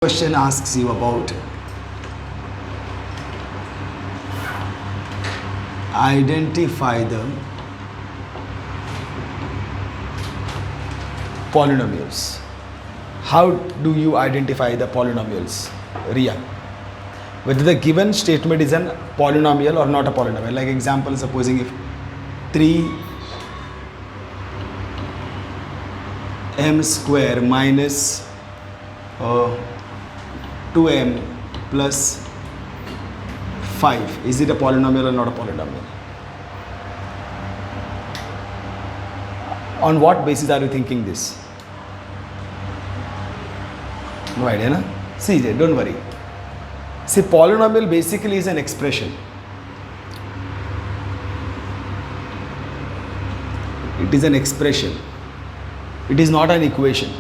Question asks you about identify the polynomials. How do you identify the polynomials, Ria? Whether the given statement is a polynomial or not a polynomial. Like example, supposing if 3m square minus 2m plus 5, is it a polynomial or not a polynomial? On what basis are you thinking this? No idea, na? See, don't worry. See, polynomial basically is an expression. It is an expression. It is not an equation.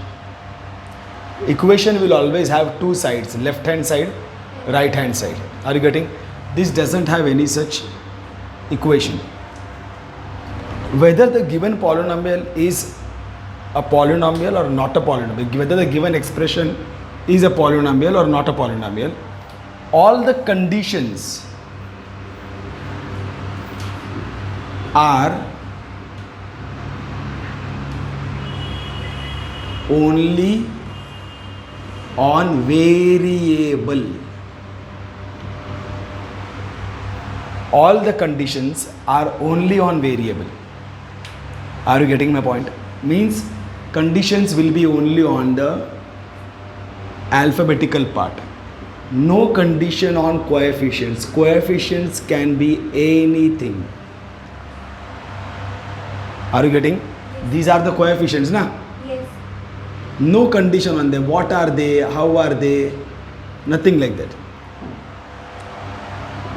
Equation will always have two sides, left hand side, right hand side. Are you getting? This doesn't have any such equation. Whether the given polynomial is a polynomial or not a polynomial, whether the given expression is a polynomial or not a polynomial, all the conditions are only on variable. All the conditions are only on variable. Are you getting my point? Means conditions will be only on the alphabetical part. No condition on coefficients. Coefficients can be anything. Are you getting? These are the coefficients, na? No condition on them. What are they? How are they? Nothing like that.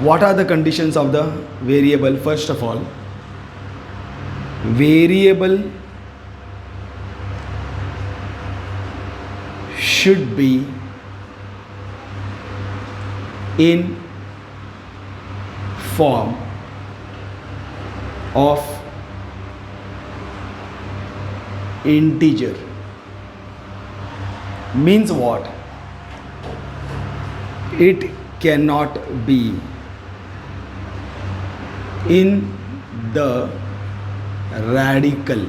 What are the conditions of the variable? First of all, variable should be in form of integer. Means what? It cannot be in the radical.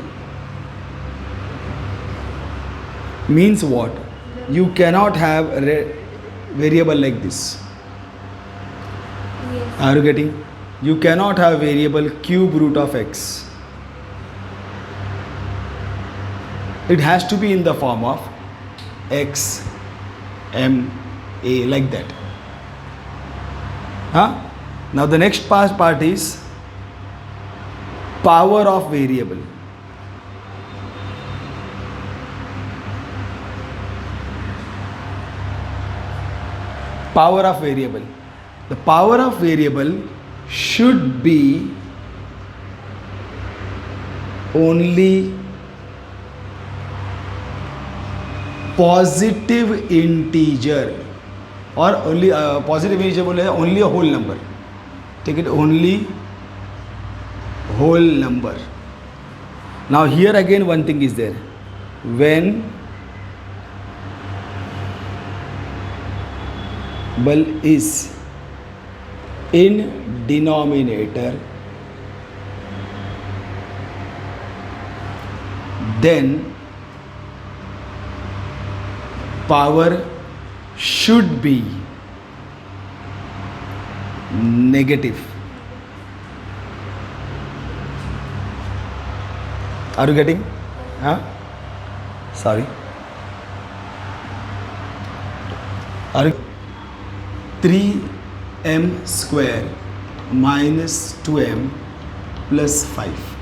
Means what? You cannot have a variable like this. Yes. Are you getting? You cannot have variable cube root of x. It has to be in the form of x m a, like that. Now the next part is power of variable. Power of variable. The power of variable should be only positive integer, or only positive integer बोले only a whole number. Take it, only whole number. Now here again one thing is there. When is in denominator, then power should be negative. Are you getting? Sorry. Are you? 3m square minus 2m plus 5.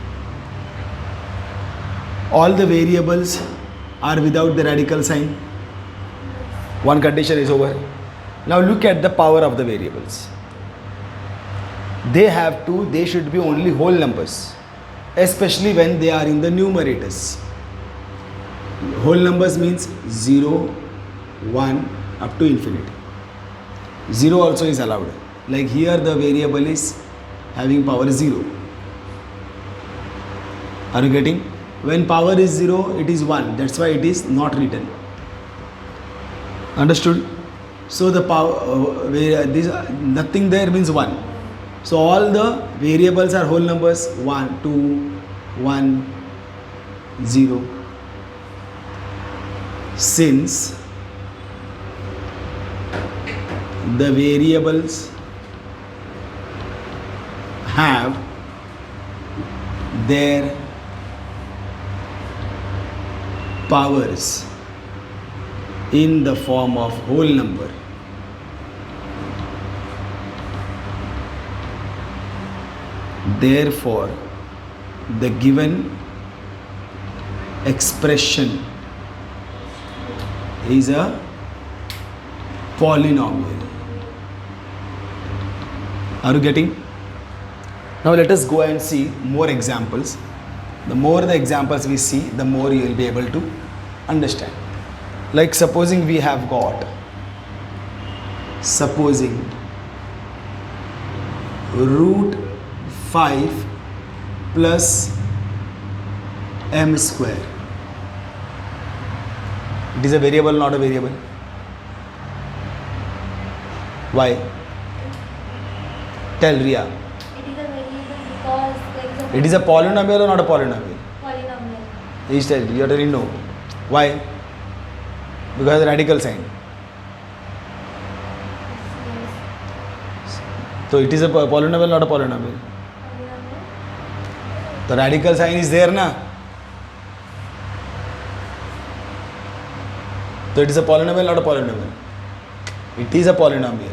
All the variables are without the radical sign. One condition is over. Now look at the power of the variables. They should be only whole numbers, especially when they are in the numerators. Whole numbers means 0, 1 up to infinity. 0 also is allowed. Like here the variable is having power 0. Are you getting? When power is 0, it is 1. That's why it is not written. Understood? So the power this nothing there means 1. So all the variables are whole numbers 1, 2, 1, 0. Since the variables have their powers in the form of whole number, therefore the given expression is a polynomial. Are you getting? Now let us go and see more examples. The more the examples we see, the more you will be able to understand. Like supposing we have got, root 5 plus m square. It is a variable, not a variable. Why? Tell Ria. It is a variable because there is a It is a polynomial or not a polynomial? polynomial. Each time you already know. Why? Because radical sign. Yes. So it is a polynomial, not a polynomial. Polynomial. The radical sign is there, na? So it is a polynomial, not a polynomial. It is a polynomial.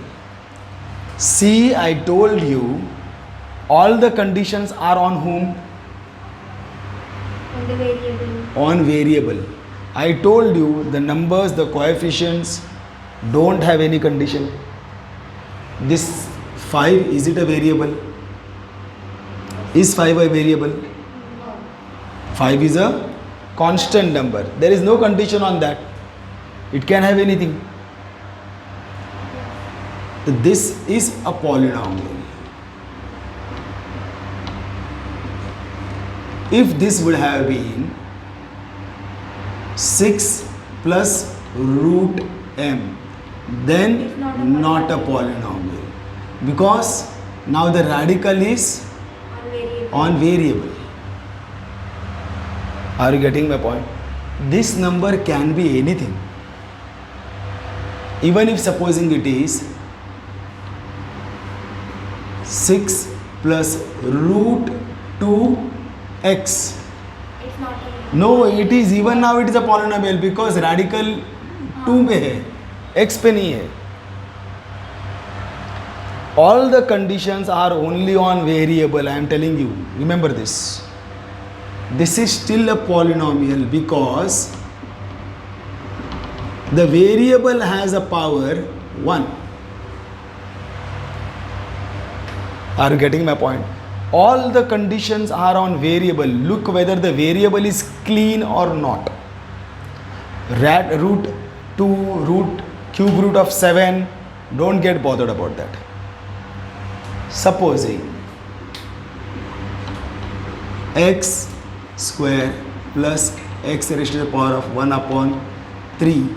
See, I told you, all the conditions are on whom? And the variable. On variable. I told you the numbers, the coefficients don't have any condition. This 5, is it a variable? Is 5 a variable? No. 5 is a constant number. There is no condition on that. It can have anything. This is a polynomial. If this would have been 6 plus root m, then It's not a not a polynomial. Because now the radical is On variable. on variable. Are you getting my point? This number can be anything. Even if supposing it is 6 plus root 2x. It's not a No, it is even now it is a polynomial because radical 2 में है, x पे नहीं है. All the conditions are only on variable. I am telling you. Remember this. This is still a polynomial because the variable has a power 1. Are you getting my point? All the conditions are on variable. Look whether the variable is clean or not. Root 2, root cube root of 7, don't get bothered about that. Supposing x square plus x raised to the power of 1 upon 3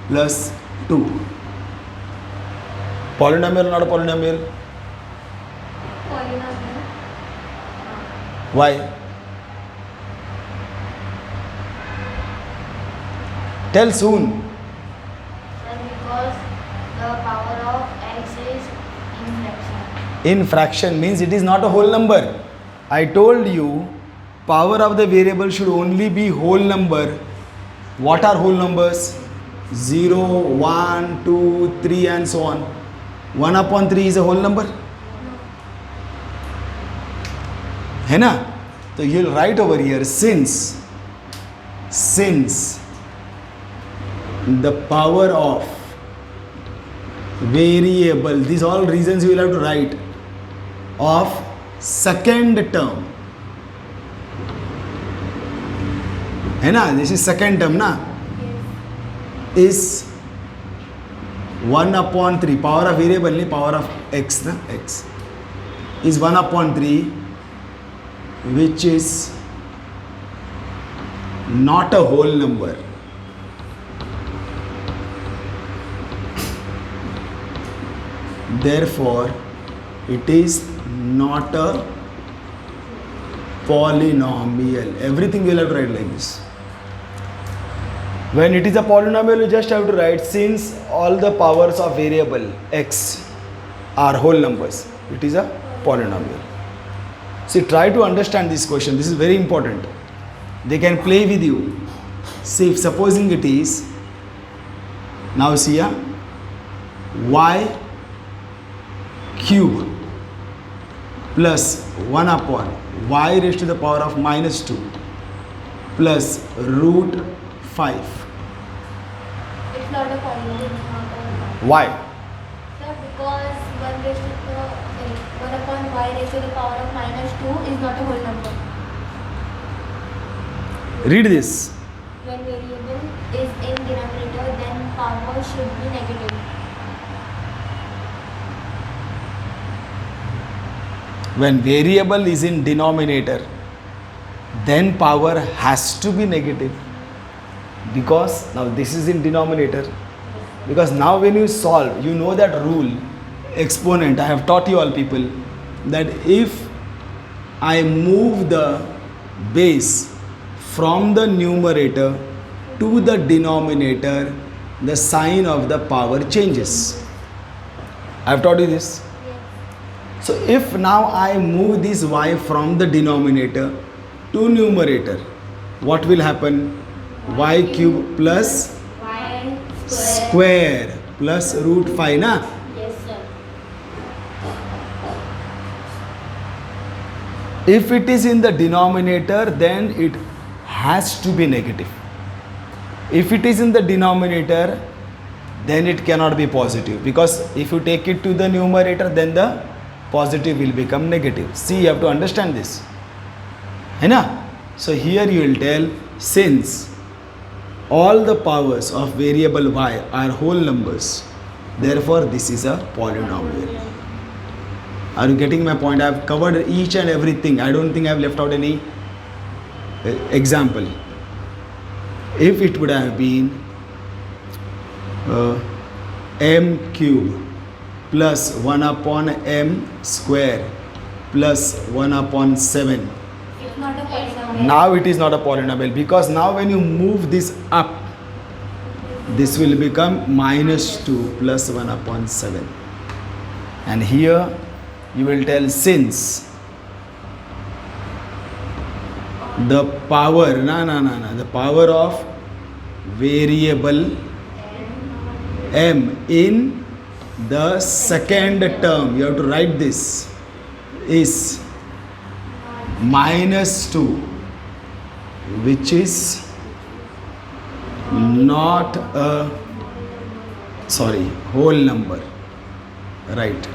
plus 2. Polynomial or not a polynomial? polynomial. Why? Tell soon. And because the power of x is in fraction. In fraction means it is not a whole number. I told you power of the variable should only be whole number. What are whole numbers? 0, 1, 2, 3 and so on. 1 upon 3 is a whole number. है ना? So you'll write over here since the power of variable, these all reasons you will have to write, of second term, है ना? This is second term ना, Yes. is 1 upon 3, power of variable नहीं, power of x ना, x is 1 upon 3, which is not a whole number. Therefore, it is not a polynomial. Everything you will have to write like this. When it is a polynomial, you just have to write, since all the powers of variable x are whole numbers, it is a polynomial. See, try to understand this question. This is very important. They can play with you. See, if supposing it is, now see here, y cube plus 1 upon y raised to the power of minus 2 plus root 5. It's not a polynomial. It's not a Why? Sir, because 1 raised to the 1 upon y raised to the power of minus 2 is not a whole number. Read this. When variable is in denominator, then power should be negative. When variable is in denominator, then power has to be negative, because now this is in denominator. Because now when you solve, you know that rule, exponent. I have taught you all people that if I move the base from the numerator to the denominator, the sign of the power changes. I have taught you this. So if now I move this y from the denominator to numerator, what will happen? Y cube plus Y square plus root 5, na? Yes, sir. If it is in the denominator, then it has to be negative. If it is in the denominator, then it cannot be positive, because if you take it to the numerator, then the positive will become negative. See, you have to understand this. Hai na? So here you will tell, since all the powers of variable y are whole numbers, therefore this is a polynomial. Are you getting my point? I have covered each and everything. I don't think I have left out any example. If it would have been m cube plus 1 upon m square plus 1 upon 7. It's not a polynomial. Now it is not a polynomial, because now when you move this up, this will become minus 2 plus 1 upon 7. And here you will tell, since the power, the power of variable m in the second term, you have to write this, is minus 2, which is not a whole number, right?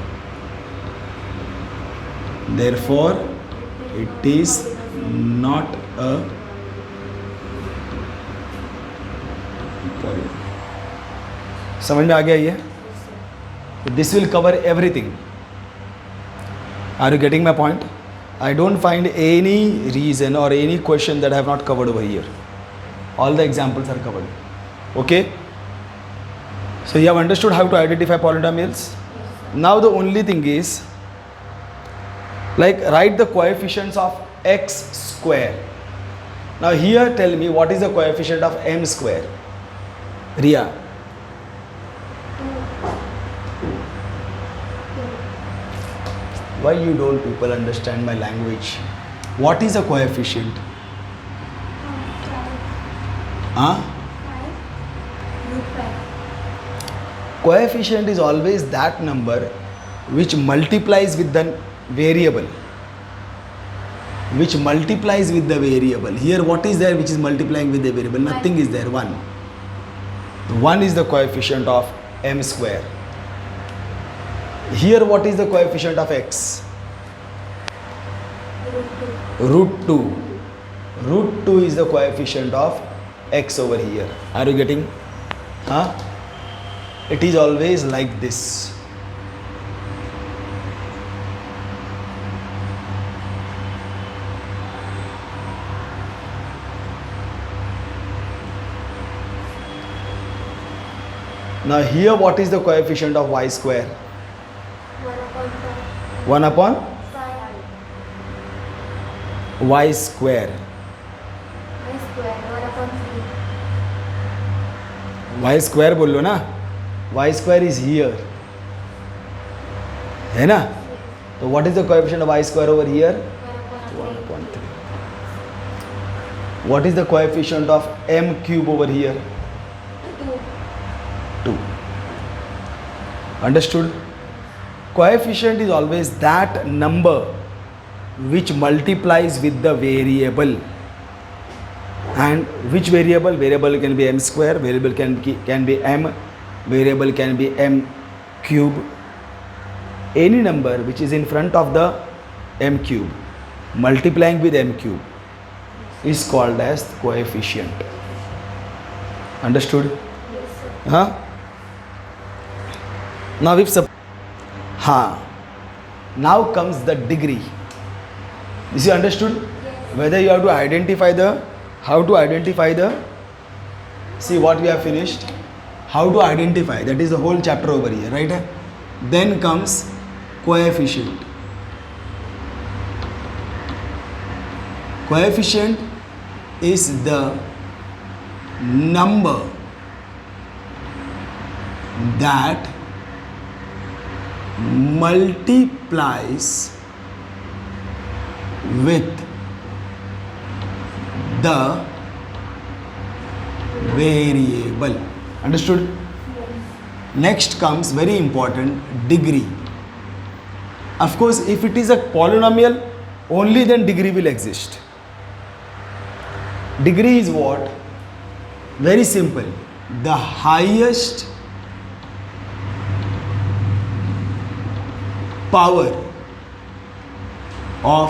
Therefore it is not a polynomial. समझ में आ गया ये? This will cover everything. Are you getting my point? I don't find any reason or any question that I have not covered over here. All the examples are covered. Okay? So you have understood how to identify polynomials? Now the only thing is, like, write the coefficients of x square. Now here tell me, what is the coefficient of m square? Ria. Why you don't people understand my language? What is a coefficient? Huh? Coefficient is always that number which multiplies with the variable. Which multiplies with the variable. Here what is there which is multiplying with the variable? Nothing is there. 1. 1 is the coefficient of m square. Here what is the coefficient of x? Root 2. Root 2 is the coefficient of x over here. Are you getting? Huh? It is always like this. Now here what is the coefficient of y square? 1 upon Pi. y square. Y square. 1 upon 3. y square बोल लो ना, y square is here, है ना? तो what is the coefficient of y square over here? 1 1 upon 3. upon 3. What is the coefficient of m cube over here? 2. 2. Understood? Coefficient is always that number which multiplies with the variable. And which variable? Variable can be m square, variable can be m, variable can be m cube. Any number which is in front of the m cube multiplying with m cube is called as coefficient. Understood? Yes, sir. Huh? Now if now comes the degree. Is it understood? Yes. Whether you have to identify the, how to identify the, see what we have finished, how to identify, that is the whole chapter over here, right? Then comes coefficient. Coefficient is the number that multiplies with the variable. Understood? Next comes very important, degree. Of course, if it is a polynomial, only then degree will exist. Degree is what? Very simple. The highest power of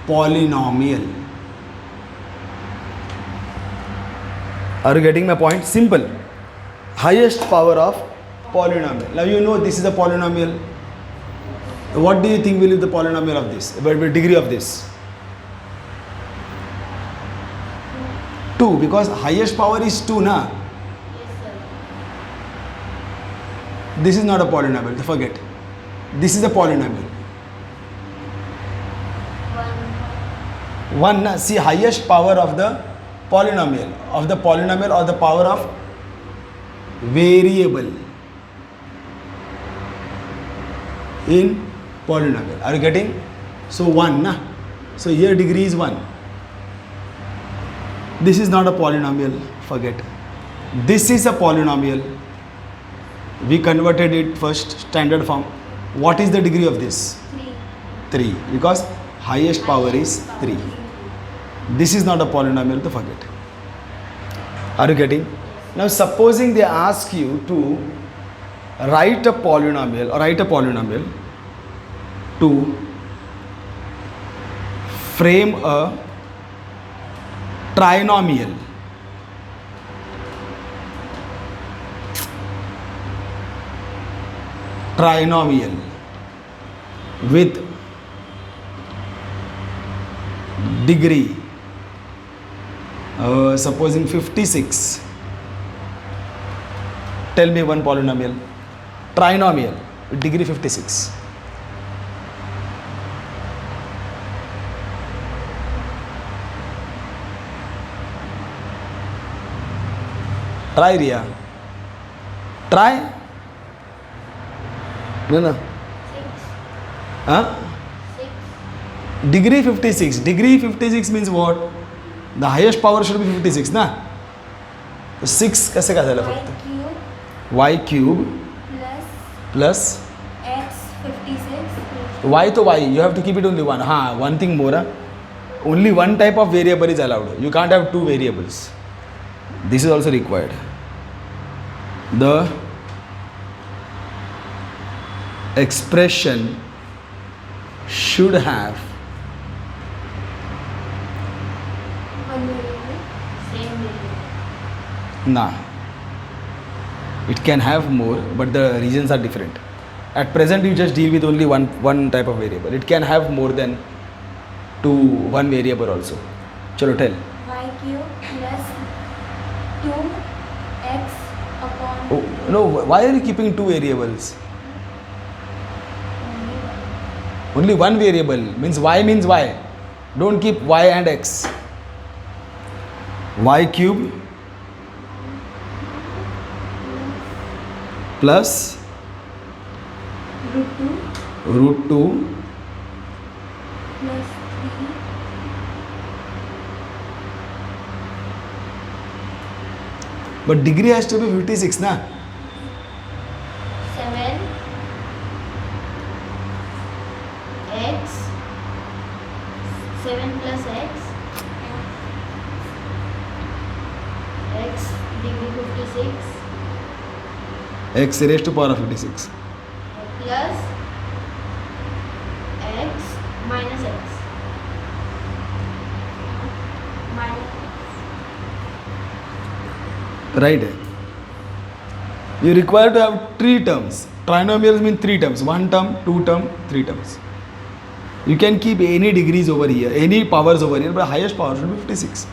polynomial. Are you getting my point? Simple. Highest power of polynomial. Now you know this is a polynomial. What do you think will be the polynomial of this? What will be degree of this? 2, because highest power is 2, na? Yes, sir. This is not a polynomial, forget. This is a polynomial. 1. 1, na? See, highest power of the polynomial or the power of variable in polynomial. Are you getting? So 1, na? So here degree is 1. This is not a polynomial, forget. This is a polynomial. We converted it first, standard form. What is the degree of this? 3. 3, because highest power is 3. This is not a polynomial, to forget. Are you getting? Now supposing they ask you to write a polynomial to frame a trinomial. With degree supposing 56. Tell me one polynomial, trinomial with degree 56. Try, Ria. Try. No. 6. Huh? 6. Degree 56. Degree 56 means what? The highest power should be 56, ना? तो 6 कैसे का झाला Y फक्त? cube Y cube plus plus X 56. Y तो Y. You have to keep it only one. हाँ, one thing more. Only one type of variable is allowed. You can't have two variables. This is also required. The expression should have One variable. Same variable. nah. It can have more, but the reasons are different. At present, you just deal with only one type of variable. It can have more than one variable also. Chalo, tell. Y cube plus 2x upon Oh, no, why are you keeping two variables? only one. Only one variable means y. Don't keep y and x. Y cube plus root 2 root 2 plus 3 but degree has to be 56 na. 7 x 7 plus x degree 56 x raised to power of 56. plus x minus x minus Right. You require to have three terms. Trinomials mean three terms. One term, two term, three terms. You can keep any degrees over here, any powers over here, but highest power should be 56.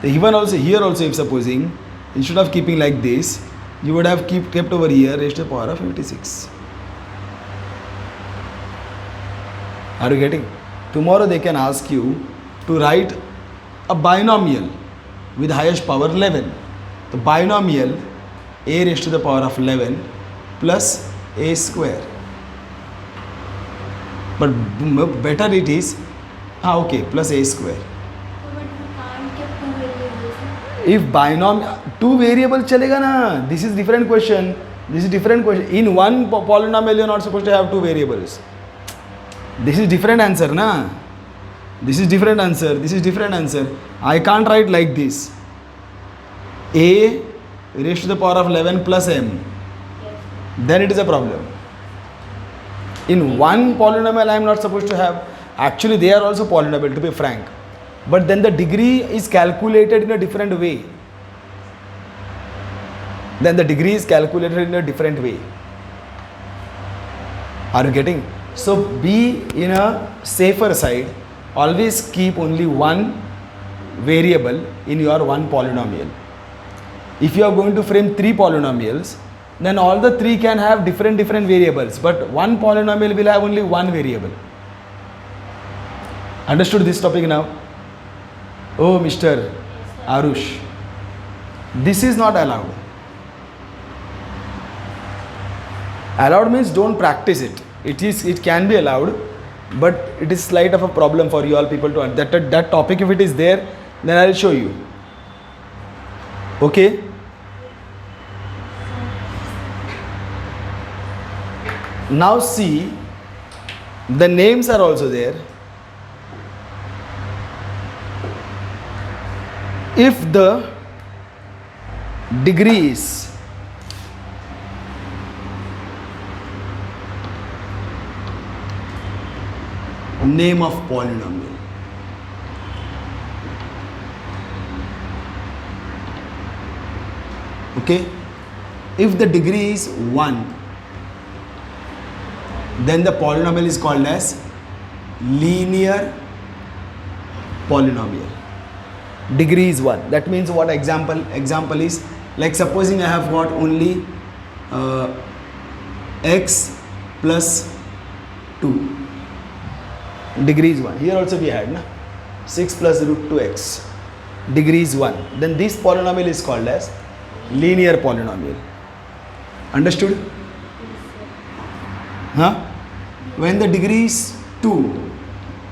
Even also here also, if supposing instead of keeping like this, you would have kept over here raised to the power of 56. Are you getting? Tomorrow they can ask you to write a binomial with highest power 11. The binomial a raised to the power of 11 plus a square. But better it is, okay, plus a square. but we can't keep two variables. If binomial, two variables chalega na. This is different question. This is different question. In one polynomial, you are not supposed to have two variables. This is different answer na. This is different answer. This is different answer. I can't write like this. A raised to the power of 11 plus m. Yes. Then it is a problem. In one polynomial, I am not supposed to have. Actually, they are also polynomial, to be frank. But then the degree is calculated in a different way. Then the degree is calculated in a different way. Are you getting? So be in a safer side. Always keep only one variable in your one polynomial. If you are going to frame three polynomials, then all the three can have different variables, but one polynomial will have only one variable. Understood this topic now? Oh, Mr. Arush, this is not allowed. Allowed means don't practice it. It can be allowed, but it is slight of a problem for you all people to understand. That topic, if it is there, then I will show you. Okay? Now see, the names are also there. If the degree is name of polynomial, okay, if the degree is 1, then the polynomial is called as linear polynomial. Degree is 1. That means what example is, like supposing I have got only x plus 2. Degree is 1. Here also we had na? 6 plus root 2x. Degree is 1. Then this polynomial is called as linear polynomial. Understood? Huh? When the degree is 2,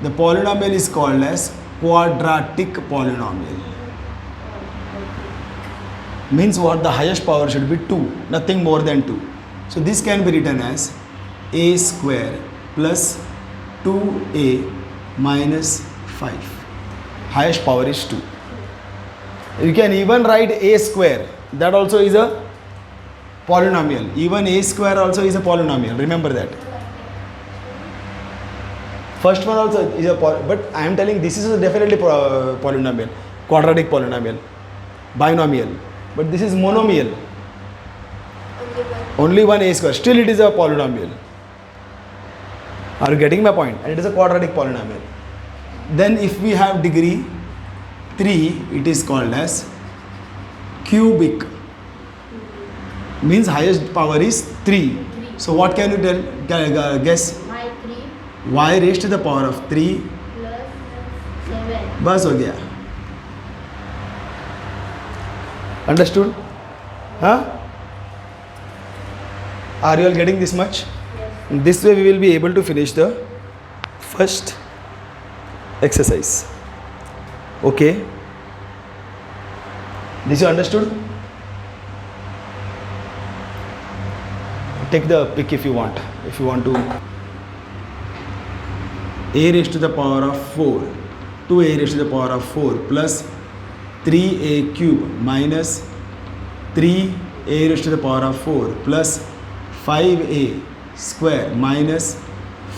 the polynomial is called as quadratic polynomial. Means what? The highest power should be 2, nothing more than 2. So this can be written as a square plus 2a minus 5. Highest power is 2. You can even write a square. That also is a polynomial. Even a square also is a polynomial. Remember that. First one also is a but I am telling this is definitely polynomial, quadratic polynomial, binomial, but this is monomial. Only one a square. Still it is a polynomial. Are you getting my point? And it is a quadratic polynomial. Then if we have degree 3, it is called as cubic. Means highest power is 3. So what can you tell? Guess? My 3 y raised to the power of 3 plus 7. बस हो गया. Understood? Huh? Are you all getting this much? Yes. This way we will be able to finish the first exercise. Okay? This you understood? Take the pick if you want. If you want to. A raised to the power of 4. 2a raised to the power of 4 plus 3a cube minus 3a raised to the power of 4 plus 5a square minus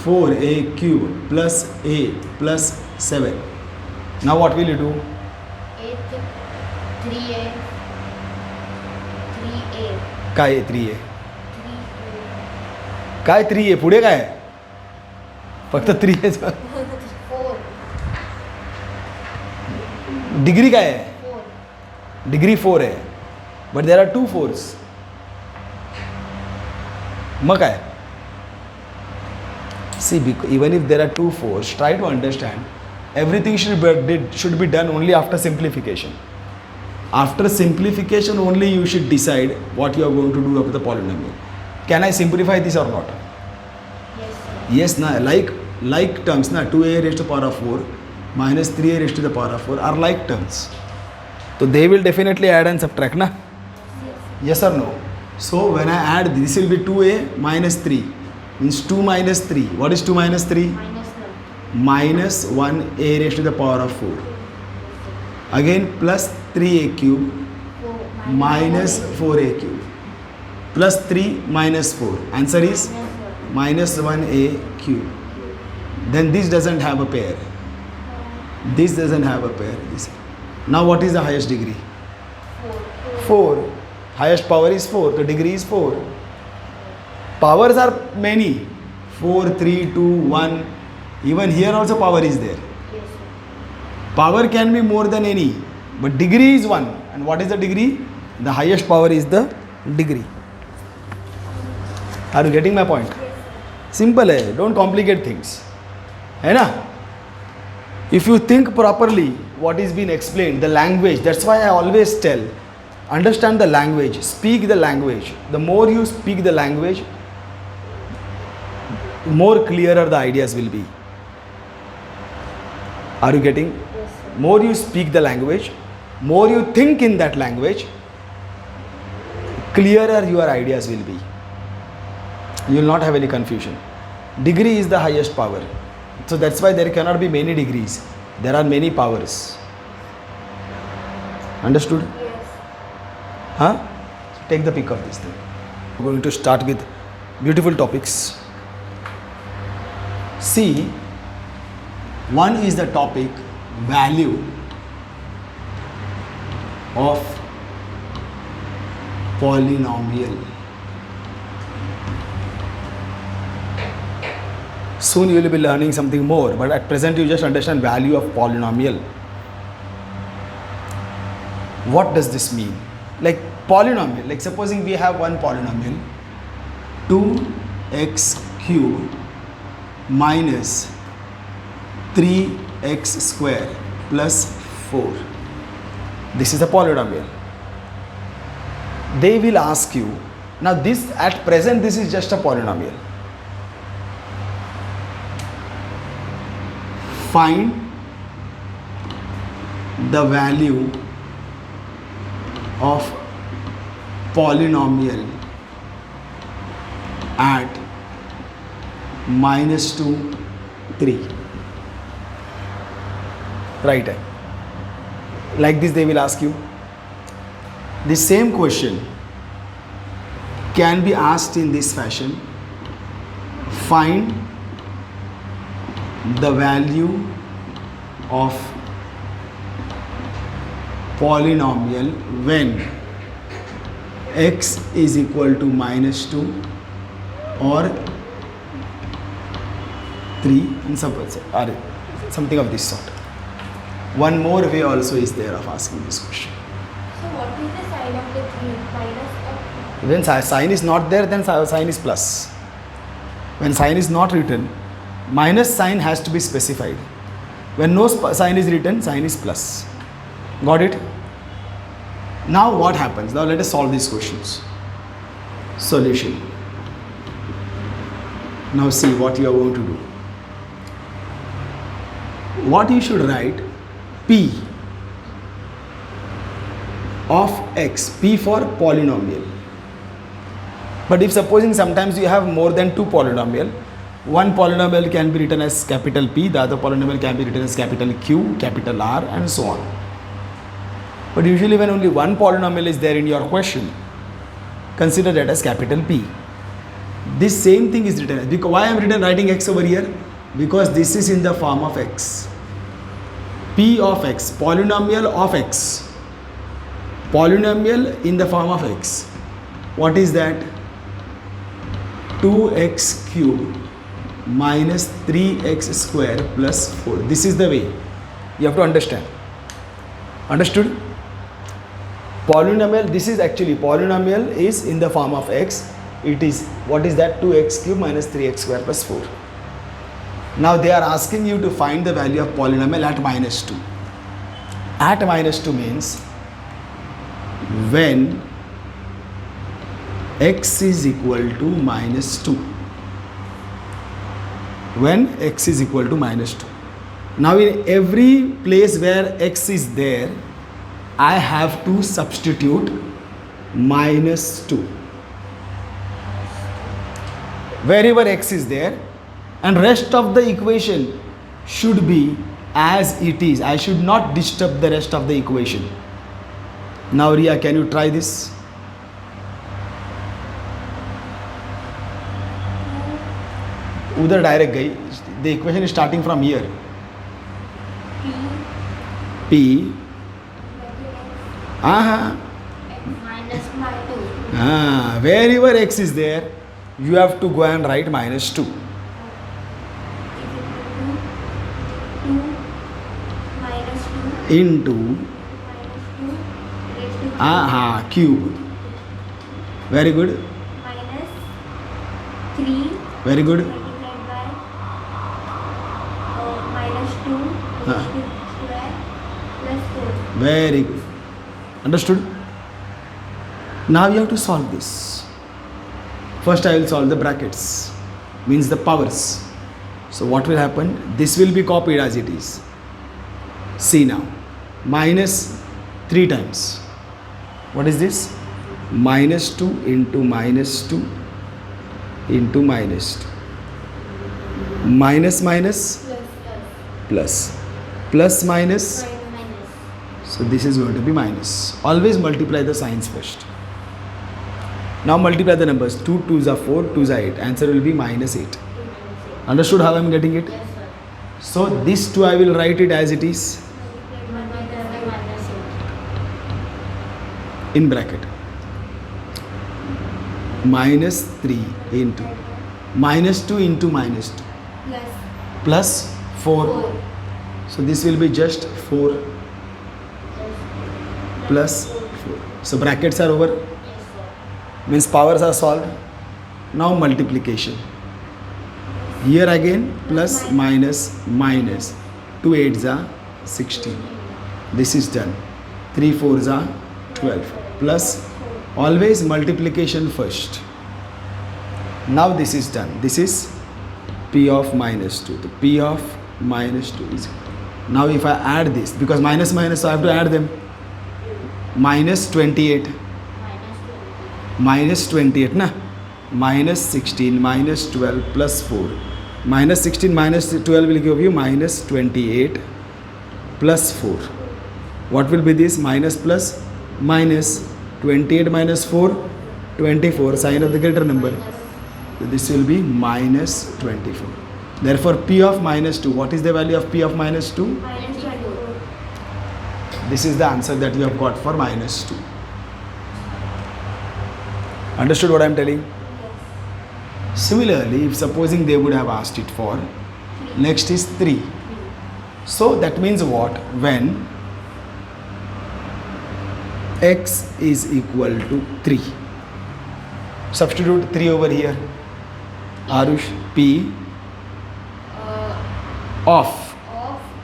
4a cube plus a plus 7. Now what will you do? 8, 3a, 3a, काय 3a? 3a, काय 3a? पुढे काय? फक्त 3a. 4, degree काय आहे? 4, degree 4 आहे. But there are 2 4s. मग काय? See, even if there are 2 4s, try to understand everything should be done only after simplification. After simplification only you should decide what you are going to do of the polynomial. Can I simplify this or not? yes, sir. Yes, na, like terms na, 2a raised to the power of 4 minus 3a raised to the power of 4 are like terms. So they will definitely add and subtract na? Yes or no? So when I add this will be 2a minus 3 means 2 minus 3. What is 2 minus 3? Minus 1. Minus 1a raised to the power of 4. Again plus 3a cube 4 minus 4a cube plus 3 minus 4. Answer is minus 1a cube. Then this doesn't have a pair. This doesn't have a pair. This. Now what is the highest degree? 4. 4. Highest power is 4. The degree is 4. Powers are many. 4, 3, 2, 1. Even here also power is there. Yes, sir. Power can be more than any. But degree is 1. And what is the degree? The highest power is the degree. Are you getting my point? Simple hai. Don't complicate things. है ना? If you think properly what is being explained, the language, that's why I always tell, understand the language, speak the language. The more you speak the language, more clearer the ideas will be. Are you getting? Yes, sir. More you speak the language, more you think in that language, clearer your ideas will be. You will not have any confusion. Degree is the highest power. So that's why there cannot be many degrees. There are many powers. Understood? Yes. Huh? Take the pick of this thing. We're going to start with beautiful topics. See, one is the topic value of polynomial. Soon you will be learning something more, but at present you just understand value of polynomial. What does this mean? Like polynomial, like supposing we have one polynomial 2x cube minus 3x square plus 4. This is a polynomial. They will ask you, now this at present this is just a polynomial. Find the value of polynomial at minus 2, 3. Right. Like this they will ask you. The same question can be asked in this fashion. Find the value of polynomial when x is equal to minus 2 or 3 and something of this sort. One more way also is there of asking this question. So what is the sign of the 3? Minus or When sign is not there, then sign is plus. When sign is not written, Minus sign has to be specified. When no sign is written, sign is plus. Got it? Now what happens? Now let us solve these questions. Solution. Now see what you are going to do. What you should write, P of x, P for polynomial. But if supposing sometimes you have more than two polynomial, one polynomial can be written as capital P, the other polynomial can be written as capital Q, capital R, and so on. But usually when only one polynomial is there in your question, consider that as capital P. This same thing is written as, because why I am writing x over here? Because this is in the form of x. P of x, polynomial of x. Polynomial in the form of x. What is that? 2x cube minus 3x square plus 4. This is the way. You have to understand. Understood? Polynomial, this is actually, polynomial is in the form of x. It is, what is that? 2x cube minus 3x square plus 4. Now they are asking you to find the value of polynomial at minus 2. At minus 2 means when x is equal to minus 2. When x is equal to minus 2. Now in every place where x is there, I have to substitute minus 2. Wherever x is there, and rest of the equation should be as it is. I should not disturb the rest of the equation. Now Ria, can you try this? Udhar direct गई. The equation is starting from here. P. minus 2. Wherever x is there, you have to go and write minus 2. 2 minus 2 Into minus 2 raised to cube. Very good. minus 3 Very good. multiplied by minus 2 raised to square plus 4. Very good. Understood? Now you have to solve this. First I will solve the brackets, means the powers. So what will happen? This will be copied as it is. See now, minus 3 times. What is this? Minus 2 into minus 2 into minus 2. Minus minus plus. Plus minus. Minus. So this is going to be minus. Always multiply the signs first. Now multiply the numbers. 2 2s are 4, 2s are 8. Answer will be minus 8. Understood how I am getting it? Yes, sir. So this 2 I will write it as it is Multiplied by minus 8. in bracket. Minus 3 into minus 2 into minus 2 Plus plus 4. 4. So this will be just 4 plus 4. So brackets are over. Yes, sir. Means powers are solved. Now multiplication. Here again plus minus minus. 2 8s are 16. This is done. 3 4s are 12. Plus always multiplication first. Now this is done. This is P of minus 2. The P of minus 2 is. Now if I add this, because minus minus, so I have to add them. Minus 28. Minus 28 na. Minus 16 minus 12 plus 4. Minus 16 minus 12 will give you minus 28 plus 4. What will be this? Minus plus minus 28 minus 4, 24, sign of the greater number. So this will be minus 24. Therefore P of minus 2. What is the value of P of minus 2? Minus 24. This is the answer that you have got for minus 2. Understood what I am telling? Similarly, if supposing they would have asked it for, next is 3. So that means what? When x is equal to 3. Substitute 3 over here. Arush, P of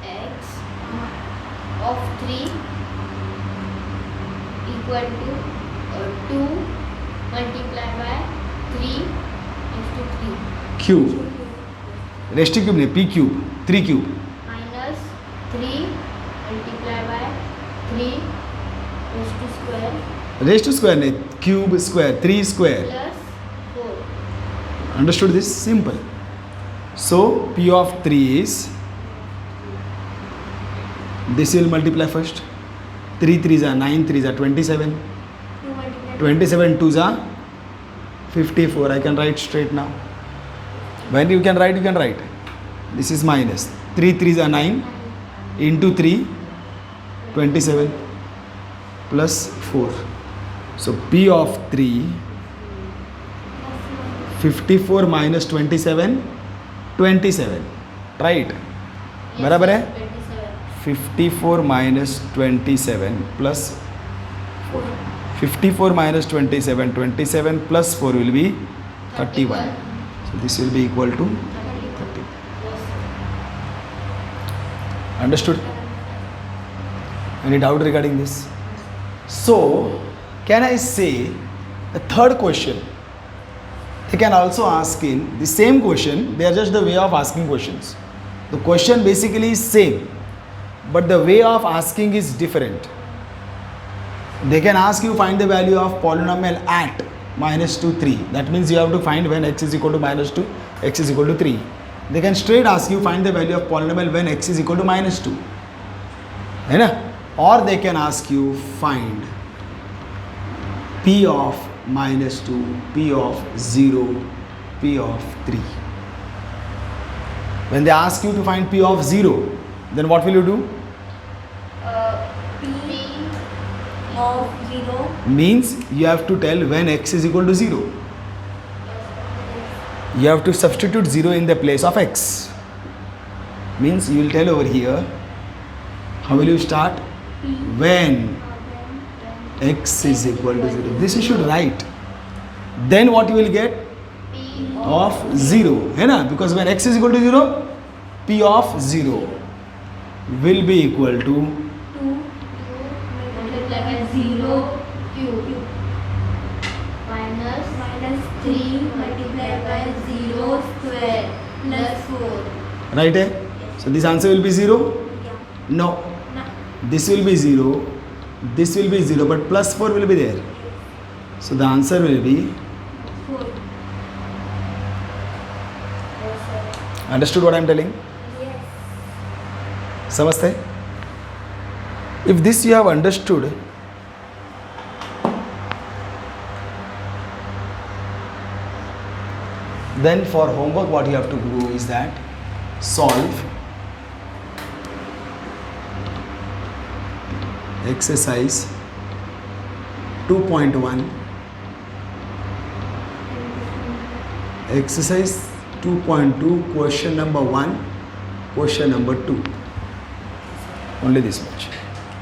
x of 3 equal to 2 multiplied by 3 raised to 3 cube. Raised cube नहीं, p cube, 3 cube. minus 3 multiplied by 3 raised to square raised to square नहीं, cube square, 3 square. plus 4. Understood this? Simple. So p of 3 is, this will multiply first. 3 3s are 9, 3s are 27. 27 2s are 54. I can write straight now. When you can write. This is minus. 3 3s are 9 into 3, 27 plus 4. So p of 3, 54 minus 27, 27. Right? बराबर है? 54 minus 27 plus 54 minus 27, 27 plus 4 will be 31. So this will be equal to 30. Understood? Any doubt regarding this? So, can I say the third question? They can also ask in the same question, they are just the way of asking questions. The question basically is same, but the way of asking is different. They can ask you find the value of polynomial at minus 2, 3. That means you have to find when x is equal to minus 2, x is equal to 3. They can straight ask you find the value of polynomial when x is equal to minus 2. है ना? Or they can ask you find p of minus 2, p of 0, p of 3. When they ask you to find p of 0, then what will you do? P of 0 Means you have to tell when x is equal to 0. You have to substitute 0 in the place of x. Means you will tell over here, how will you start? When x is equal to 0. This you should write. Then what you will get? P Of 0. है ना? Because when x is equal to 0, p of 0 will be equal to 2 multiplied by 0 cube minus 3 multiplied by 0 square plus 4. right? So this answer will be 0? No. This will be 0. This will be 0, but plus 4 will be there. So the answer will be, 4. understood what I am telling? Yes. समझते? If this you have understood, then for homework what you have to do is that solve exercise 2.1, exercise 2.2, question number 1, question number 2. Only this much.